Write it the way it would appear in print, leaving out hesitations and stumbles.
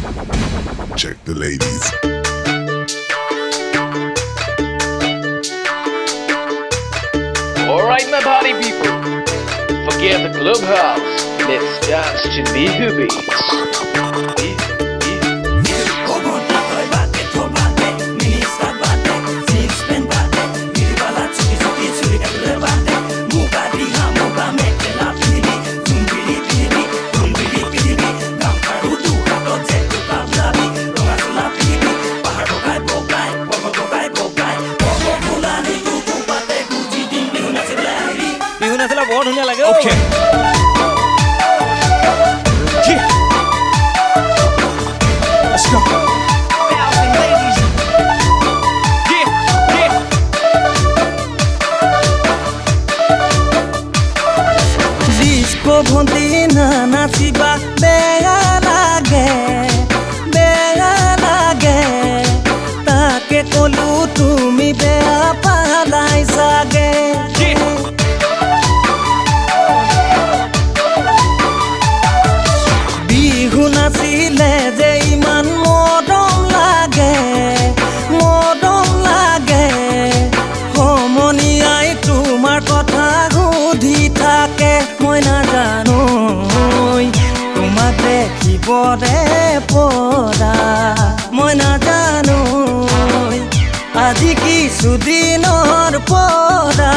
Check the ladies. Alright, my party people, forget the clubhouse. Let's dance to Bihu beats. Bihu নাচিলে বৰ ধুনীয়া লাগে Okay. Yeah. Let's go. Bouncing ladies. Yeah, yeah. Disco ভন্তি না নাচিবা বেয়া লাগে তাকে কলো তুমি বেয়া পালাই চাগে বিহু নাচিলে যে ইমান মৰম লাগে সমনীয়াই তোমাৰ কথা সুধি থাকে মই নাজানো তোমাক দেখিবৰে পৰা মই নাজানো আজি কিছুদিনৰ পৰা